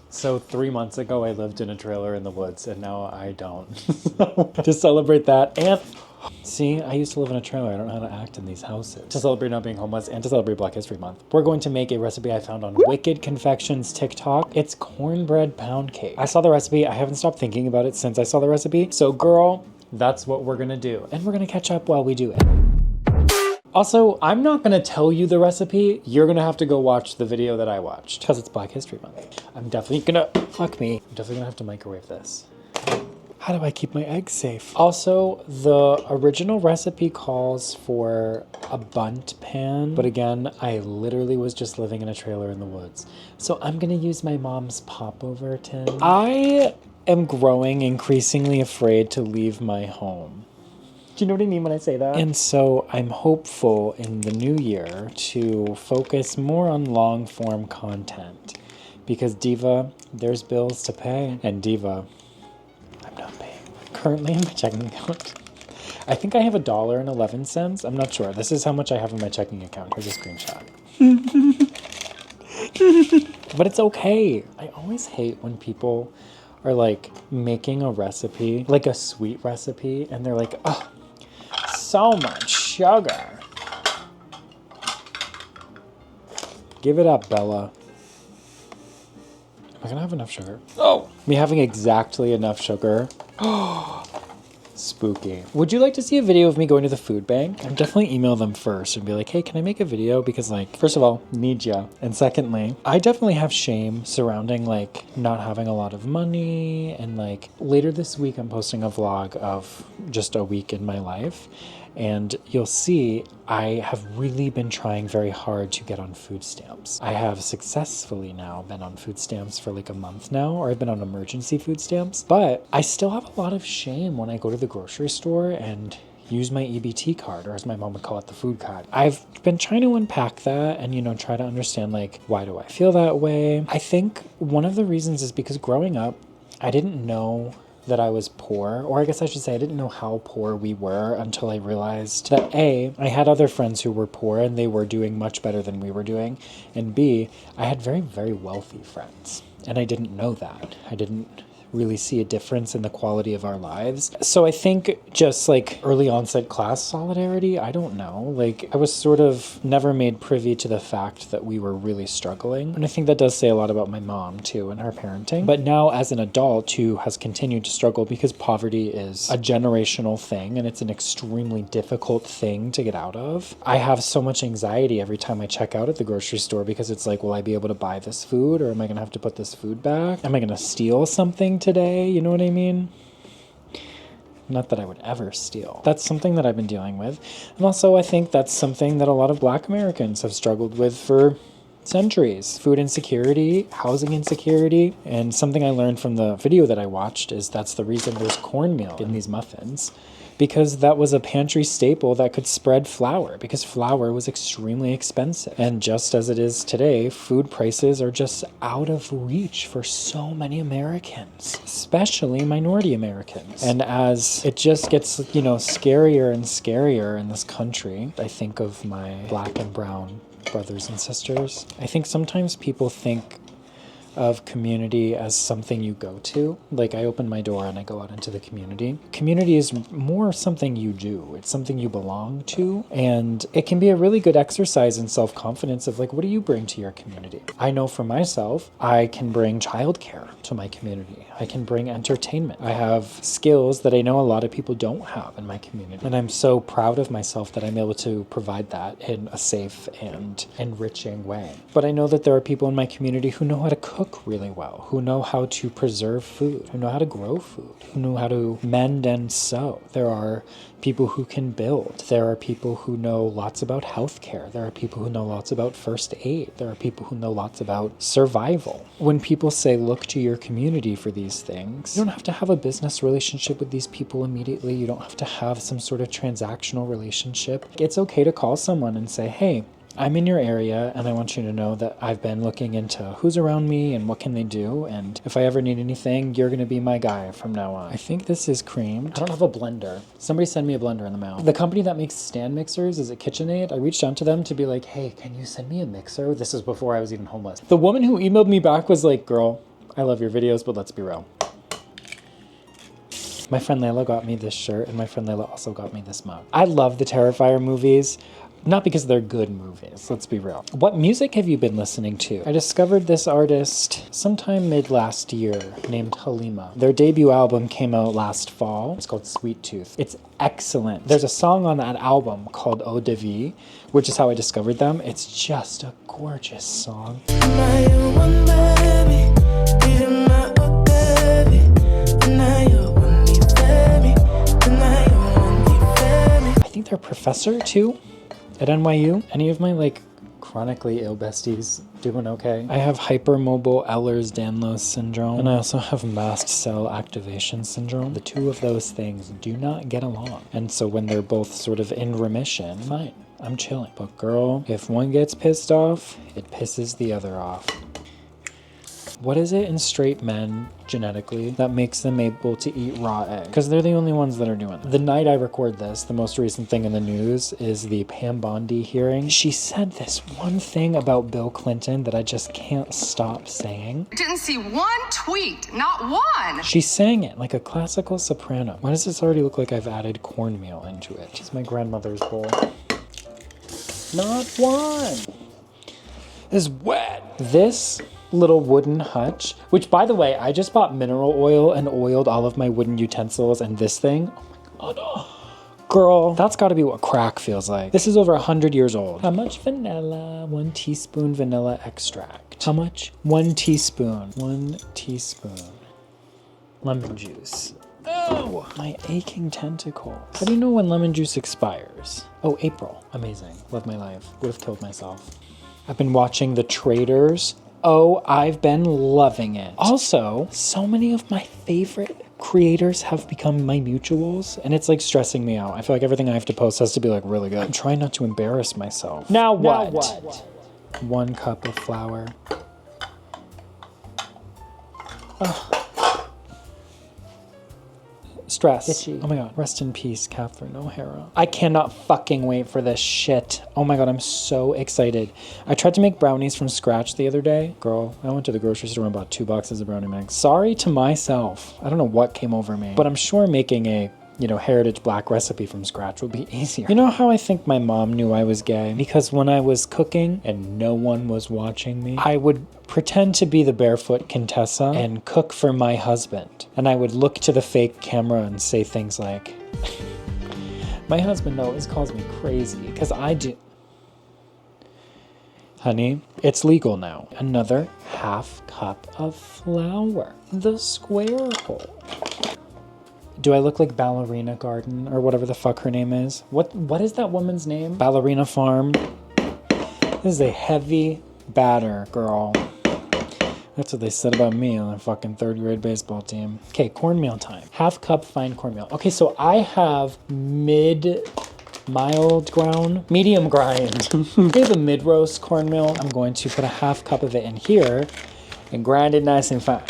So 3 months ago, I lived in a trailer in the woods, and now I don't. So, to celebrate that, and see, I used to live in a trailer. I don't know how to act in these houses. To celebrate not being homeless and to celebrate Black History Month, we're going to make a recipe I found on Wicked Confections TikTok. It's cornbread pound cake. I saw the recipe. I haven't stopped thinking about it since I saw the recipe. So girl, that's what we're gonna do. And we're gonna catch up while we do it. Also, I'm not gonna tell you the recipe. You're gonna have to go watch the video that I watched because it's Black History Month. I'm definitely gonna, fuck me. I'm definitely gonna have to microwave this. How do I keep my eggs safe? Also, the original recipe calls for a bundt pan, but again, I literally was just living in a trailer in the woods. So I'm gonna use my mom's popover tin. I am growing increasingly afraid to leave my home. Do you know what I mean when I say that? And so I'm hopeful in the new year to focus more on long form content because Diva, there's bills to pay. And Diva, I'm not paying. Currently in my checking account, I think I have $1.11. I'm not sure. This is how much I have in my checking account. Here's a screenshot. But it's okay. I always hate when people are like making a recipe, like a sweet recipe, and they're like, oh, so much sugar. Give it up, Bella. Am I gonna have enough sugar? Oh, me having exactly enough sugar. Spooky. Would you like to see a video of me going to the food bank? I'd definitely email them first and be like, hey, can I make a video? Because like, first of all, need ya. And secondly, I definitely have shame surrounding like not having a lot of money. And like later this week, I'm posting a vlog of just a week in my life. And you'll see I have really been trying very hard to get on food stamps. I have successfully now been on food stamps for like a month now, or I've been on emergency food stamps, but I still have a lot of shame when I go to the grocery store and use my EBT card, or as my mom would call it, the food card. I've been trying to unpack that and, you know, try to understand like, why do I feel that way? I think one of the reasons is because growing up, I didn't know that I was poor, or I guess I should say I didn't know how poor we were until I realized that A, I had other friends who were poor and they were doing much better than we were doing, and B, I had very, very wealthy friends, and I didn't know that. I didn't really see a difference in the quality of our lives. So I think just like early onset class solidarity, I don't know, like I was sort of never made privy to the fact that we were really struggling. And I think that does say a lot about my mom too and her parenting. But now as an adult who has continued to struggle because poverty is a generational thing and it's an extremely difficult thing to get out of, I have so much anxiety every time I check out at the grocery store because it's like, will I be able to buy this food, or am I going to have to put this food back? Am I going to steal something today? You know what I mean? Not that I would ever steal. That's something that I've been dealing with. And also I think that's something that a lot of Black Americans have struggled with for centuries. Food insecurity, housing insecurity, and something I learned from the video that I watched is that's the reason there's cornmeal in these muffins. Because that was a pantry staple that could spread flour, because flour was extremely expensive. And just as it is today, food prices are just out of reach for so many Americans, especially minority Americans. And as it just gets, you know, scarier and scarier in this country, I think of my Black and brown brothers and sisters. I think sometimes people think of community as something you go to. Like I open my door and I go out into the community. Community is more something you do. It's something you belong to. And it can be a really good exercise in self-confidence of like, what do you bring to your community? I know for myself, I can bring childcare to my community. I can bring entertainment. I have skills that I know a lot of people don't have in my community. And I'm so proud of myself that I'm able to provide that in a safe and enriching way. But I know that there are people in my community who know how to cook really well, who know how to preserve food, who know how to grow food, who know how to mend and sew. There are people who can build. There are people who know lots about healthcare. There are people who know lots about first aid. There are people who know lots about survival. When people say, look to your community for these things, you don't have to have a business relationship with these people immediately. You don't have to have some sort of transactional relationship. It's okay to call someone and say, hey, I'm in your area and I want you to know that I've been looking into who's around me and what can they do. And if I ever need anything, you're going to be my guy from now on. I think this is creamed. I don't have a blender. Somebody send me a blender in the mail. The company that makes stand mixers, is it KitchenAid? I reached out to them to be like, hey, can you send me a mixer? This is before I was even homeless. The woman who emailed me back was like, girl, I love your videos, but let's be real. My friend Layla got me this shirt, and my friend Layla also got me this mug. I love the Terrifier movies, not because they're good movies, let's be real. What music have you been listening to? I discovered this artist sometime mid last year named Halima. Their debut album came out last fall. It's called Sweet Tooth. It's excellent. There's a song on that album called Eau de Vie, which is how I discovered them. It's just a gorgeous song. I think they're a professor too at NYU. Any of my like chronically ill besties doing okay? I have hypermobile Ehlers-Danlos syndrome, and I also have mast cell activation syndrome. The two of those things do not get along. And so when they're both sort of in remission, fine, I'm chilling. But girl, if one gets pissed off, it pisses the other off. What is it in straight men genetically that makes them able to eat raw egg? Because they're the only ones that are doing it. The night I record this, the most recent thing in the news is the Pam Bondi hearing. She said this one thing about Bill Clinton that I just can't stop saying. I didn't see one tweet, not one. She sang it like a classical soprano. Why does this already look like I've added cornmeal into it? It's my grandmother's bowl. Not one. Is wet. This little wooden hutch, which by the way, I just bought mineral oil and oiled all of my wooden utensils, and this thing, oh my god, oh. Girl, that's gotta be what crack feels like. This is over 100 years old. How much vanilla? 1 teaspoon vanilla extract. How much? 1 teaspoon. 1 teaspoon. Lemon juice. Oh, my aching tentacles. How do you know when lemon juice expires? Oh, April. Amazing. Love my life. Would have killed myself. I've been watching The Traitors. Oh, I've been loving it. Also, so many of my favorite creators have become my mutuals, and it's like stressing me out. I feel like everything I have to post has to be like really good. I'm trying not to embarrass myself. Now what? 1 cup of flour. Ugh. Stress. Itchy. Oh my god. Rest in peace, Catherine O'Hara. I cannot fucking wait for this shit. Oh my god, I'm so excited. I tried to make brownies from scratch the other day. Girl, I went to the grocery store and bought 2 boxes of brownie mix. Sorry to myself. I don't know what came over me, but I'm sure making a heritage black recipe from scratch would be easier. You know how I think my mom knew I was gay? Because when I was cooking and no one was watching me, I would pretend to be the barefoot Contessa and cook for my husband. And I would look to the fake camera and say things like, my husband always calls me crazy because I do. Honey, it's legal now. Another 1/2 cup of flour. The square hole. Do I look like Ballerina Garden or whatever the fuck her name is? What is that woman's name? Ballerina Farm. This is a heavy batter, girl. That's what they said about me on the fucking 3rd grade baseball team. Okay, cornmeal time. 1/2 cup fine cornmeal. Okay, so I have mild ground, medium grind. I have a mid-roast cornmeal. I'm going to put a 1/2 cup of it in here and grind it nice and fine.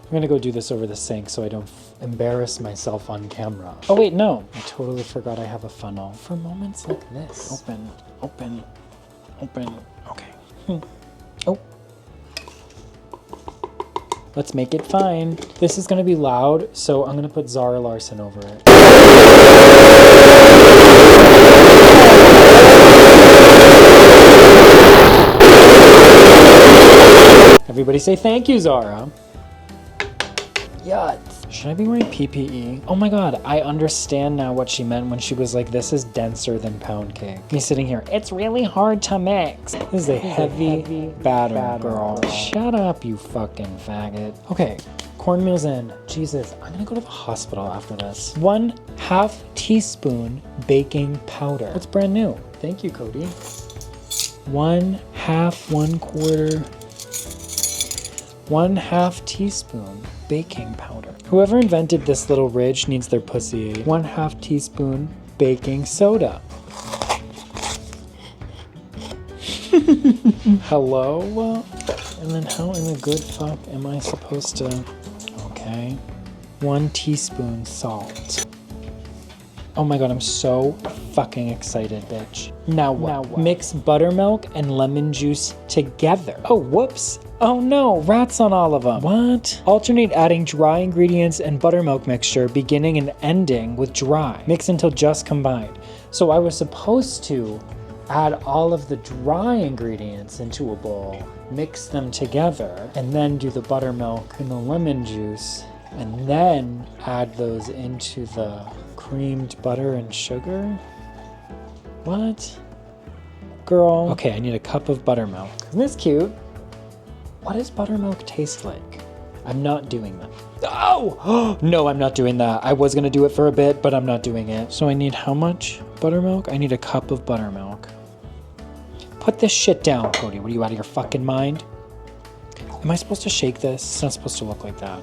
I'm gonna go do this over the sink so I don't embarrass myself on camera. Oh wait, no. I totally forgot I have a funnel. For moments like this. Open, open, open. Okay. Oh. Let's make it fine. This is gonna be loud, so I'm gonna put Zara Larsson over it. Everybody say thank you, Zara. Yuck. Should I be wearing PPE? Oh my god, I understand now what she meant when she was like, this is denser than pound cake. Me sitting here, it's really hard to mix. This is a heavy batter, girl. Shut up, you fucking faggot. Okay, cornmeal's in. Jesus, I'm gonna go to the hospital after this. 1/2 teaspoon baking powder. What's brand new? Thank you, Cody. 1/2, 1/4. 1/2 teaspoon baking powder. Whoever invented this little ridge needs their pussy. 1/2 teaspoon baking soda. Hello? And then how in the good fuck am I supposed to... Okay. 1 teaspoon salt. Oh my god, I'm so fucking excited, bitch. Now what? Mix buttermilk and lemon juice together. Oh, whoops. Oh no, rats on all of them. What? Alternate adding dry ingredients and buttermilk mixture, beginning and ending with dry. Mix until just combined. So I was supposed to add all of the dry ingredients into a bowl, mix them together, and then do the buttermilk and the lemon juice, and then add those into the creamed butter and sugar? What? Girl. Okay, I need a cup of buttermilk. Isn't this cute? What does buttermilk taste like? I'm not doing that. Oh! No, I'm not doing that. I was gonna do it for a bit, but I'm not doing it. So I need how much buttermilk? I need a cup of buttermilk. Put this shit down, Cody. What are you, out of your fucking mind? Am I supposed to shake this? It's not supposed to look like that.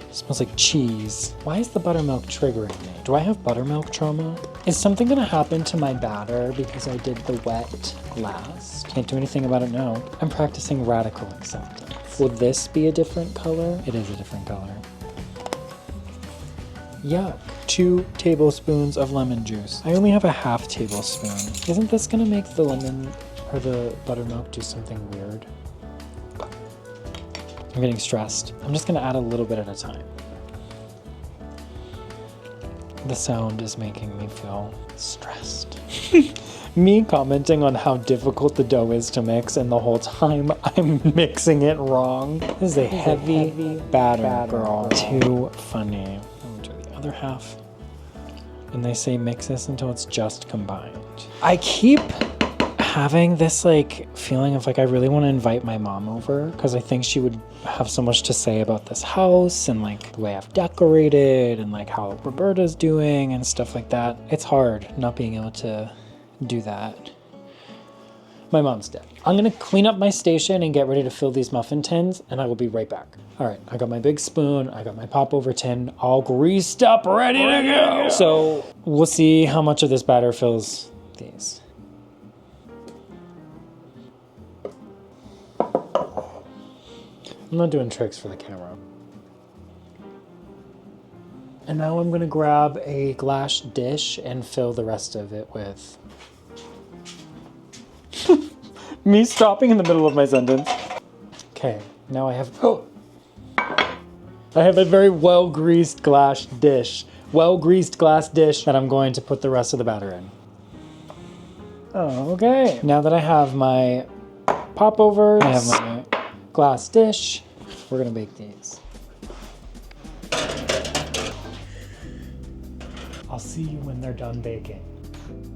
It smells like cheese. Why is the buttermilk triggering me? Do I have buttermilk trauma? Is something gonna happen to my batter because I did the wet last? Can't do anything about it now. I'm practicing radical acceptance. Will this be a different color? It is a different color. Yuck. 2 tablespoons of lemon juice. I only have a 1/2 tablespoon. Isn't this gonna make the lemon or the buttermilk do something weird? I'm getting stressed. I'm just gonna add a little bit at a time. The sound is making me feel stressed. Me commenting on how difficult the dough is to mix, and the whole time I'm mixing it wrong. This is a heavy batter, girl. Too funny. I'll do the other half. And they say mix this until it's just combined. I keep having this like feeling of like I really want to invite my mom over because I think she would have so much to say about this house and like the way I've decorated and like how Roberta's doing and stuff like that. It's hard not being able to do that. My mom's dead. I'm gonna clean up my station and get ready to fill these muffin tins, and I will be right back. All right, I got my big spoon, I got my popover tin, all greased up, ready to go. So we'll see how much of this batter fills these. I'm not doing tricks for the camera. And now I'm gonna grab a glass dish and fill the rest of it with... Me stopping in the middle of my sentence. Okay, now I have... Oh! I have a very well-greased glass dish. Well-greased glass dish that I'm going to put the rest of the batter in. Oh, okay. Now that I have my popovers, I have my glass dish, we're gonna bake these. I'll see you when they're done baking.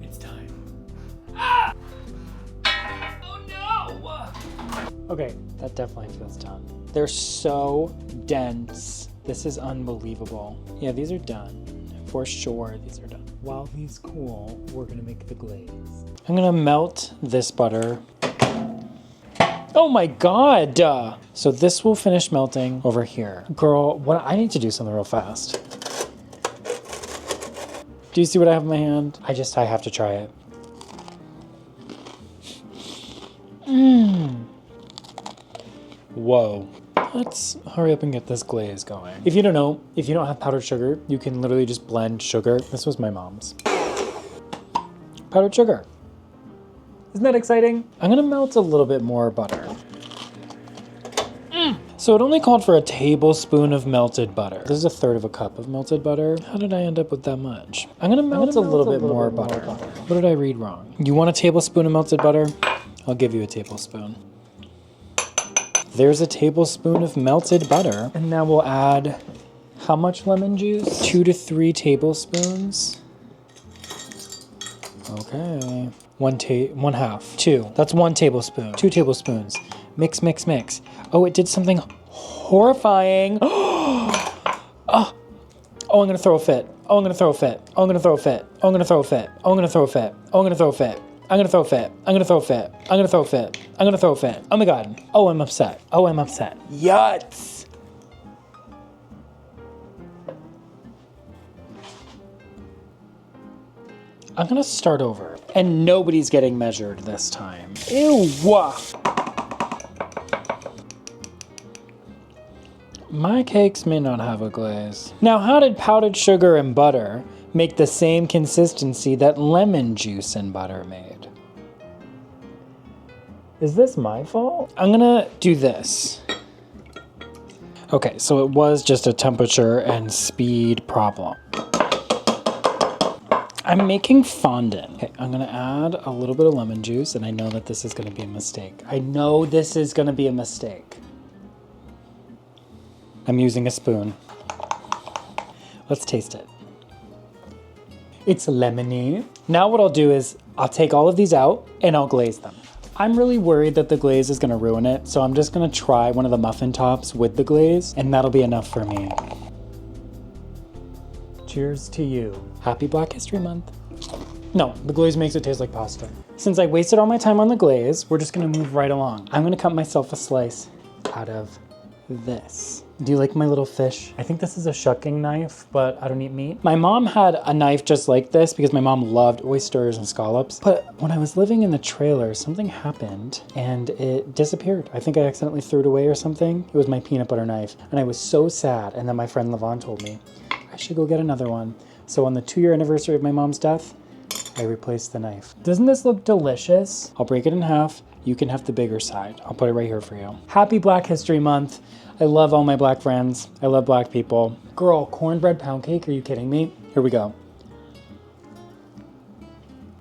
It's time. Ah! Oh no! Okay, that definitely feels done. They're so dense. This is unbelievable. Yeah, these are done. For sure, these are done. While these cool, we're gonna make the glaze. I'm gonna melt this butter. Oh my god! So this will finish melting over here. Girl, what I need to do something real fast. Do you see what I have in my hand? I have to try it. Whoa. Let's hurry up and get this glaze going. If you don't know, if you don't have powdered sugar, you can literally just blend sugar. This was my mom's. Powdered sugar. Isn't that exciting? I'm gonna melt a little bit more butter. So it only called for a tablespoon of melted butter. This is 1/3 of a cup of melted butter. How did I end up with that much? I'm gonna melt a little bit more butter. What did I read wrong? You want a tablespoon of melted butter? I'll give you a tablespoon. There's a tablespoon of melted butter. And now we'll add how much lemon juice? 2 to 3 tablespoons. Okay. 1/2. 2. That's 1 tablespoon. 2 tablespoons. Mix, mix, mix. Oh, it did something horrifying. Oh, I'm gonna throw a fit. Oh, I'm gonna throw a fit. Oh, I'm gonna throw a fit. Oh, I'm gonna throw a fit. Oh, I'm gonna throw a fit. Oh, I'm gonna throw a fit. I'm gonna throw a fit. I'm gonna throw a fit. I'm gonna throw a fit. I'm gonna throw a fit. Oh my God. Oh, I'm upset. Oh, I'm upset. Yuts. I'm gonna start over. And nobody's getting measured this time. Ew. My cakes may not have a glaze. Now, how did powdered sugar and butter make the same consistency that lemon juice and butter made? Is this my fault? I'm gonna do this. Okay, so it was just a temperature and speed problem. I'm making fondant. Okay, I'm gonna add a little bit of lemon juice, and I know that this is gonna be a mistake. I know this is gonna be a mistake. I'm using a spoon. Let's taste it. It's lemony. Now what I'll do is I'll take all of these out and I'll glaze them. I'm really worried that the glaze is gonna ruin it, so I'm just gonna try one of the muffin tops with the glaze, and that'll be enough for me. Cheers to you. Happy Black History Month. No, the glaze makes it taste like pasta. Since I wasted all my time on the glaze, we're just gonna move right along. I'm gonna cut myself a slice out of this. Do you like my little fish? I think this is a shucking knife, but I don't eat meat. My mom had a knife just like this because my mom loved oysters and scallops. But when I was living in the trailer, something happened and it disappeared. I think I accidentally threw it away or something. It was my peanut butter knife. And I was so sad. And then my friend Levon told me, I should go get another one. So on the 2-year anniversary of my mom's death, I replaced the knife. Doesn't this look delicious? I'll break it in half. You can have the bigger side. I'll put it right here for you. Happy Black History Month. I love all my black friends. I love black people. Girl, cornbread pound cake, are you kidding me? Here we go.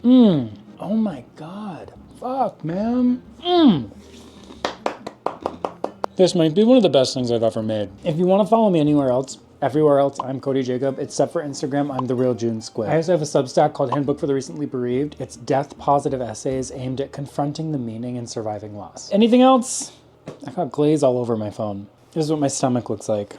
Oh my God. Fuck, man. This might be one of the best things I've ever made. If you want to follow me anywhere else, everywhere else, I'm Cody Jacob, except for Instagram, I'm The Real June Squid. I also have a Substack called Handbook for the Recently Bereaved. It's death-positive essays aimed at confronting the meaning and surviving loss. Anything else? I got glaze all over my phone. This is what my stomach looks like.